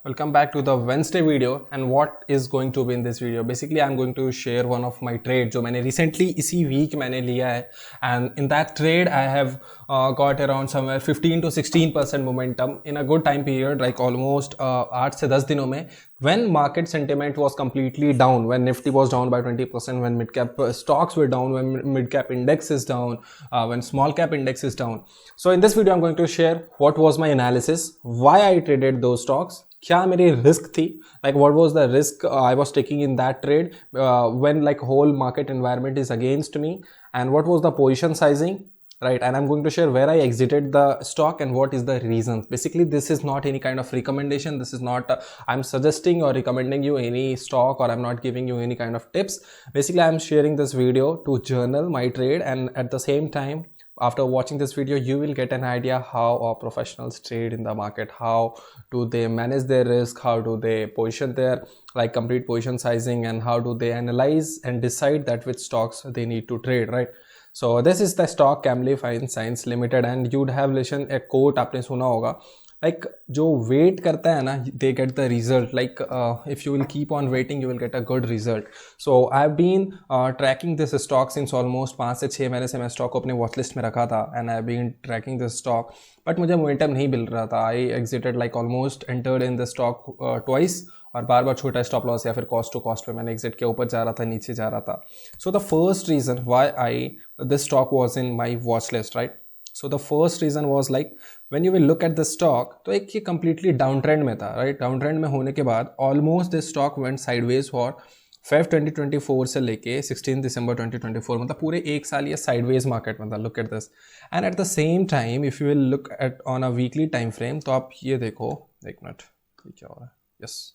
Welcome back to the Wednesday video. And what is going to be in this video? Basically I'm going to share one of my trade जो मैंने recently इसी week मैंने लिया है, and in that trade I have got around somewhere 15 to 16% momentum in a good time period, like almost 8 से 10 दिनों में, when market sentiment was completely down, when Nifty was down by 20%, when mid cap stocks were down, when mid cap index is down, when small cap index is down. So in this video I'm going to share what was my analysis, why I traded those stocks, क्या मेरी risk थी, like what was the risk I was taking in that trade when like whole market environment is against me, and what was the position sizing, right? And I'm going to share where I exited the stock and what is the reasons. Basically this is not any kind of recommendation, this is not I'm suggesting or recommending you any stock, or I'm not giving you any kind of tips. Basically I'm sharing this video to journal my trade, and at the same time after watching this video you will get an idea how our professionals trade in the market, how do they manage their risk, how do they position their like complete position sizing, and how do they analyze and decide that which stocks they need to trade, right? So this is the stock Camlin Fine Science Limited, and you'd have listened a quote, आपने सुना होगा, like जो wait करता है ना, they get the result. Like if you will keep on waiting you will get a good result. So I've been tracking this stock since almost 5 से 6 महीने से मैं स्टॉक को अपने वॉच लिस्ट में रखा था, and I've been tracking this stock, but मुझे मोमेंटम नहीं मिल रहा था. I exited like almost entered in the stock twice, और बार बार छोटा स्टॉप लॉस या फिर कॉस्ट टू कॉस्ट पे मैंने एग्जिट किया, ऊपर जा रहा था नीचे जा रहा था. So the first reason why I this stock was in my watch list, right? So the first reason was like when you will look at the stock, तो एक ये कंप्लीटली डाउन ट्रेंड में था, राइट? डाउन ट्रेंड में होने के बाद almost this stock went sideways for Feb 2024 से लेके 16 दिसंबर 2024, मतलब पूरे एक साल ये साइडवेज मार्केट में था. Look at this. And at the same time if you will look at on a weekly time frame, तो आप ये देखो, एक मिनट, ये क्या हो रहा है? यस,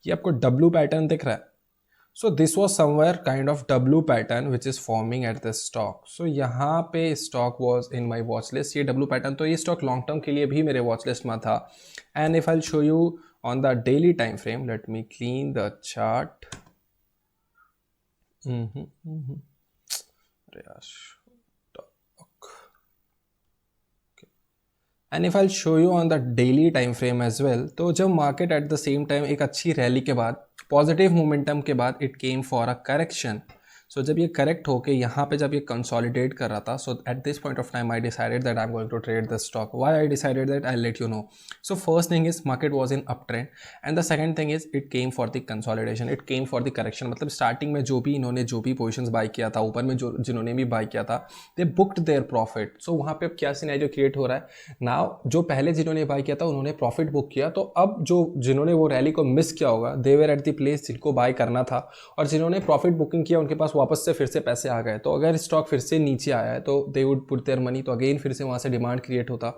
ये आपको डब्ल्यू पैटर्न दिख रहा है. So this was somewhere kind of W pattern which is forming at this stock. So यहाँ पे stock was in my watch list. ये डब्ल्यू पैटर्न, तो ये स्टॉक लॉन्ग टर्म के लिए भी मेरे वॉच लिस्ट में था. And if I show you on the daily time frame, let me clean the chart. And if I show you on the daily time frame as well, तो जब market at the same time एक अच्छी rally के बाद, positive momentum के बाद, it came for a correction. So जब ये करेक्ट होके यहाँ पे जब ये कंसोलिडेट कर रहा था, so at this point of time I decided that I am going to trade the stock. Why I decided that, I let you know. So first thing is market was in up trend, and the second thing is it came for the consolidation, it came for the correction. मतलब starting में जो भी इन्होंने जो भी positions bye किया था, ऊपर में जो जिन्होंने भी बाय किया था, दे बुक्ड देयर प्रॉफिट. सो वहाँ पे अब क्या सिनेरियो क्रिएट हो रहा है नाउ, जो पहले जिन्होंने बाय किया था उन्होंने प्रॉफिट बुक किया, तो अब जो जिन्होंने वो रैली को मिस किया होगा, दे वर एट द प्लेस जिनको बाय करना था, और जिन्होंने प्रॉफिट बुकिंग किया उनके पास वापस से फिर से पैसे आ गए. तो अगर स्टॉक फिर से नीचे आया है तो they would put their money, तो अगेन फिर से वहाँ से डिमांड क्रिएट होता.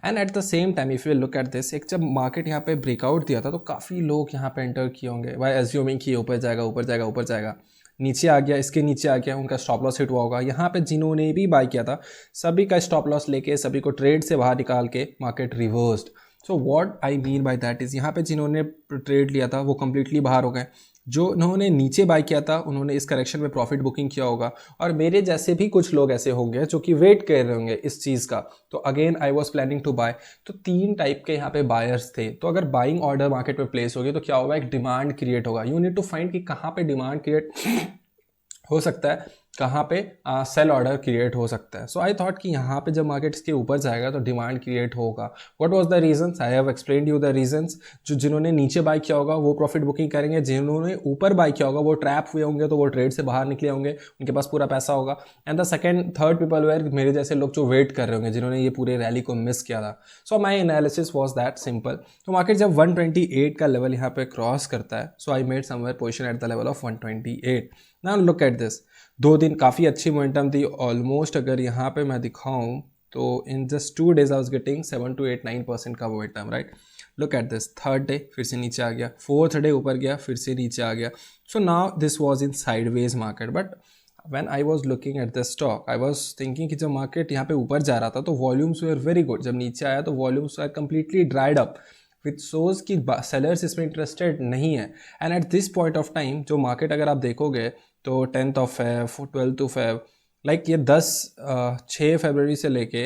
And at the same time if you look at this, एक जब मार्केट यहाँ पे ब्रेकआउट दिया था तो काफ़ी लोग यहाँ पे एंटर किए होंगे, वाई एज्यूमिंग कि ऊपर जाएगा ऊपर जाएगा ऊपर जाएगा. नीचे आ गया, इसके नीचे आ गया, उनका स्टॉप लॉस हिट हुआ होगा. यहाँ पे जिन्होंने भी बाय किया था सभी का स्टॉप लॉस लेके सभी को ट्रेड से बाहर निकाल के market reversed. So what I mean by that is, यहाँ पे जिन्होंने ट्रेड लिया था वो कंप्लीटली बाहर हो गए. जो उन्होंने नीचे बाय किया था उन्होंने इस करेक्शन में प्रॉफिट बुकिंग किया होगा, और मेरे जैसे भी कुछ लोग ऐसे होंगे जो कि वेट कर रहे होंगे इस चीज़ का. तो again I was planning to buy. तो 3 टाइप के यहाँ पे बायर्स थे. तो अगर बाइंग ऑर्डर मार्केट में प्लेस होगी तो क्या होगा, एक डिमांड क्रिएट होगा. यू नीड टू फाइंड कि कहाँ पे डिमांड क्रिएट हो सकता है, कहाँ पे सेल ऑर्डर क्रिएट हो सकता है. सो आई थॉट कि यहाँ पे जब मार्केट इसके ऊपर जाएगा तो डिमांड क्रिएट होगा. What was the reasons, I have explained you the reasons. जिन्होंने नीचे बाय किया होगा वो प्रॉफिट बुकिंग करेंगे, जिन्होंने ऊपर बाय किया होगा वो ट्रैप हुए होंगे, तो वो ट्रेड से बाहर निकले होंगे, उनके पास पूरा पैसा होगा. And the second third people where मेरे जैसे लोग जो वेट कर रहे होंगे, जिन्होंने ये पूरे रैली को मिस किया था. So my analysis was that simple. तो मार्केट जब 128 का लेवल यहाँ पे क्रॉस करता है, so I made somewhere position at the level of 128. Now look at this. 2 दिन काफ़ी अच्छी मोमेंटम थी. ऑलमोस्ट अगर यहाँ पे मैं दिखाऊं तो in just 2 days I was getting 7 to 8-9% का momentum, right? Look at this. Third day फिर से नीचे आ गया, फोर्थ डे ऊपर गया, फिर से नीचे आ गया. So now this was in sideways market. But when I was looking at the stock I was thinking कि जब मार्केट यहाँ पे ऊपर जा रहा था तो वॉल्यूम्स वेर वेरी गुड. जब नीचे आया तो volumes are completely dried up, which shows कि सेलर्स इसमें इंटरेस्टेड नहीं है. And at this point of time जो मार्केट अगर आप देखोगे तो 10th of Feb, 12th of Feb, like ये 6 फरवरी से लेके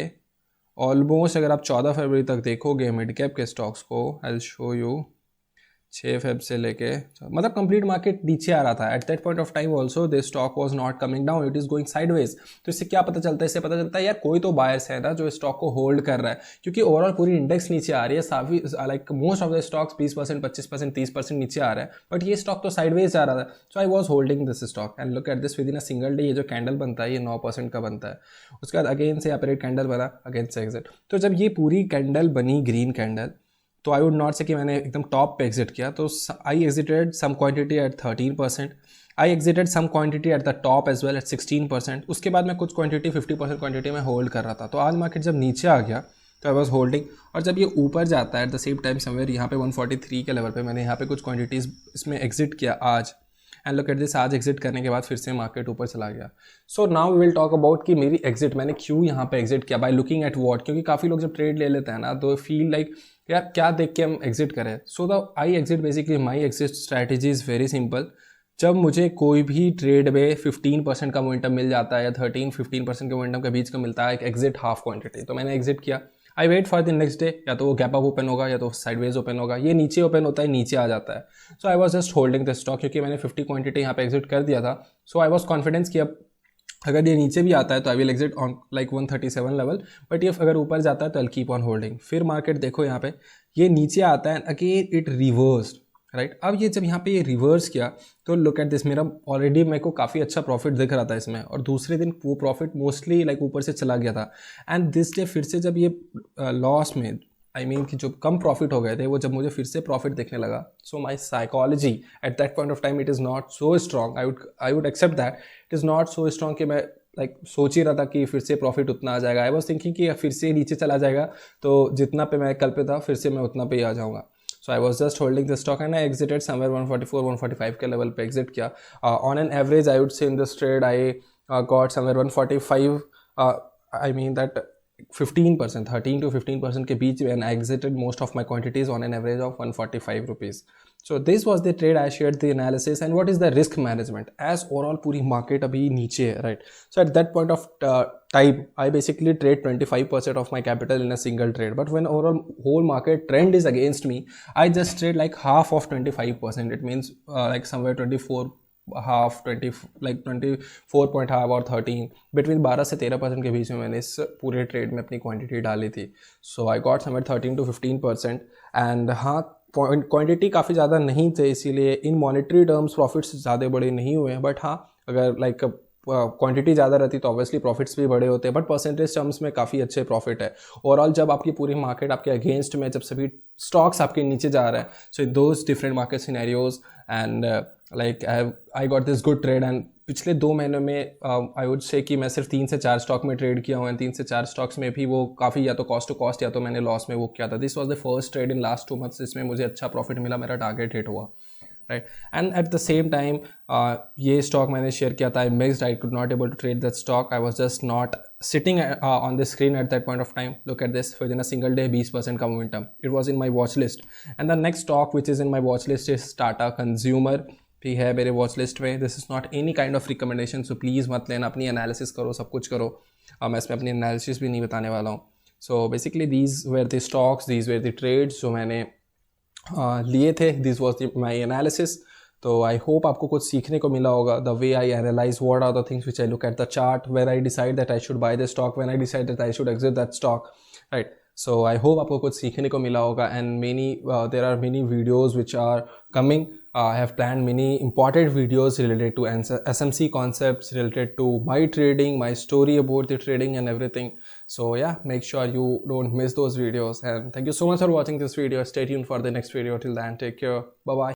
ऑलमोस्ट अगर आप 14 फरवरी तक देखोगे मिड कैप के स्टॉक्स को, I will show you 6 Feb से लेके मतलब कंप्लीट मार्केट नीचे आ रहा था। Eight that point of time also this stock was not coming down, it is going sideways. तो इससे क्या पता चलता है? इससे पता चलता है यार कोई तो बायर्स है ना जो स्टॉक को होल्ड कर रहा है, क्योंकि ओवरऑल पूरी इंडेक्स नीचे आ रही है। काफ़ी like most of the stocks 20%, 25%, 30% नीचे आ रहा है, बट ये स्टॉक तो साइडवेज जा रहा था। So I was holding this stock and look at this within a single day. ये जो कैंडल बनता है ये 9% का बनता है। उसके बाद अगेन से यहाँ कैंडल बना, अगेन से एग्जिट। तो जब ये पूरी कैंडल बनी ग्रीन कैंडल, तो आई वुड नॉट से कि मैंने एकदम टॉप पे एग्जिट किया। तो I exited some quantity at 13%, I exited some quantity at the top as well at 16%। उसके बाद मैं कुछ क्वांटिटी 50% क्वांटिटी में होल्ड कर रहा था। तो आज मार्केट जब नीचे आ गया तो आई वॉज होल्डिंग, और जब ये ऊपर जाता है eight the same time somewhere यहाँ पे 143 के लेवल पे मैंने यहाँ पे कुछ क्वांटिटीज़ इसमें एग्जिट किया आज। एंड लुक एट दिस, आज एग्जिट करने के बाद फिर से मार्केट ऊपर चला गया। So now we will talk about कि मेरी एग्जिट मैंने क्यों यहाँ पे एग्जिट किया, बाय लुकिंग एट वॉट। क्योंकि काफ़ी लोग जब ट्रेड ले लेते हैं ना तो फील लाइक यार क्या देख के हम एग्जिट करें। So the I exit basically my exit strategy is very simple. जब मुझे कोई भी ट्रेड में 15% का मोमेंटम मिल जाता है या 13-15% के मोमेंटम के बीच का मिलता है एक एग्जिट हाफ क्वांटिटी, तो मैंने एग्जिट किया। I wait for the next day, या तो वो गैप अप ओपन होगा या तो साइडवेज ओपन होगा। ये नीचे ओपन होता है, नीचे आ जाता है। So I was just holding the stock, क्योंकि मैंने 50 क्वांटिटी यहाँ पे एग्जिट कर दिया था। सो आई वॉज कॉन्फिडेंस कि अब अगर ये नीचे भी आता है तो I will exit on like 137 level, but ये अगर ऊपर जाता है तो आई कीप ऑन होल्डिंग। फिर मार्केट देखो यहाँ पे ये नीचे आता है, अगेन इट रिवर्स्ड, राइट। अब ये जब यहाँ पे ये रिवर्स किया तो लुक एट दिस, मेरा ऑलरेडी मेरे को काफ़ी अच्छा प्रॉफिट दिख रहा था इसमें, और दूसरे दिन वो प्रॉफिट मोस्टली लाइक ऊपर से चला गया था। एंड दिस डे फिर से जब ये लॉस में आई मीन कि जो कम प्रॉफिट हो गए थे वो जब मुझे फिर से प्रॉफिट दिखने लगा, so my psychology at that point of time it is not so strong. I would accept that it is not so strong कि मैं लाइक सोच ही रहा था कि फिर से प्रॉफिट उतना आ जाएगा। आई वॉज थिंकिंग कि फिर से नीचे चला जाएगा तो जितना पे मैं कल पे था फिर से मैं उतना पे ही आ जाऊँगा। So I was just holding the stock and I exited somewhere 144-145 के लेवल पे एग्जिट किया। On an average I would say in this trade I got somewhere 145, I mean that 15%, 13 to 15% के बीच and I exited most of my quantities on an average of 145 rupees. So this was the trade, I shared the analysis and what is the risk management as overall पूरी market अभी नीचे है, right? So at that point of time I basically trade 25% of my capital in a single trade, but when overall whole market trend is against me, I just trade like half of 25%. It means like somewhere 24 half 20 like 24 point half और 13 between 12 से 13% के बीच में मैंने इस पूरे trade में अपनी quantity डाली थी। So I got somewhere 13 to 15%। And हाँ, क्वांटिटी काफ़ी ज़्यादा नहीं थे, इसीलिए इन मॉनेटरी टर्म्स प्रॉफिट्स ज़्यादा बड़े नहीं हुए, बट हाँ अगर लाइक क्वांटिटी ज़्यादा रहती तो ऑब्वियसली प्रॉफिट्स भी बड़े होते हैं, बट परसेंटेज टर्म्स में काफ़ी अच्छे प्रॉफिट है। ओवरऑल जब आपकी पूरी मार्केट आपके अगेंस्ट में, जब सभी स्टॉक्स आपके नीचे जा रहे हैं, so in those different market scenarios and like I got this good trade. And पिछले 2 महीनों में आई वुड से कि मैं सिर्फ 3 से 4 स्टॉक में ट्रेड किया हूँ, एंड 3 से 4 स्टॉक्स में भी वो काफ़ी या तो कॉस्ट टू कॉस्ट या तो मैंने लॉस में वो किया था। This was the first trade in last 2 months जिसमें मुझे अच्छा प्रॉफिट मिला, मेरा टारगेट हिट हुआ, right. And at the same time ये स्टॉक मैंने शेयर किया था, I mixed, I could not able to trade that stock, I was just not sitting on the screen at that point of time. Look at this, within a single day 20% का momentum, it was in my watch list. And the next stock which is in my watch list is Tata Consumer, भी है मेरे watch list में। This is not any kind of recommendation, so please मत लेना, अपनी analysis करो, सब कुछ करो। मैं इसमें अपनी एनालिसिस भी नहीं बताने वाला हूँ। So basically these were the stocks, these were the trades जो मैंने लिए थे, दिस वॉज माई एनालिसिस। तो आई होप आपको कुछ सीखने को मिला होगा, the way I analyse what are the things which I look at the chart, where I decide that I should buy the stock, when I decide that I should exit that stock, right. So I hope आपको कुछ सीखने को मिला होगा। And there are many videos which are coming. I have planned many important videos related to SMC concepts, related to my trading, my story about the trading and everything. So yeah, make sure you don't miss those videos. And thank you so much for watching this video. Stay tuned for the next video. Till then, take care. Bye bye.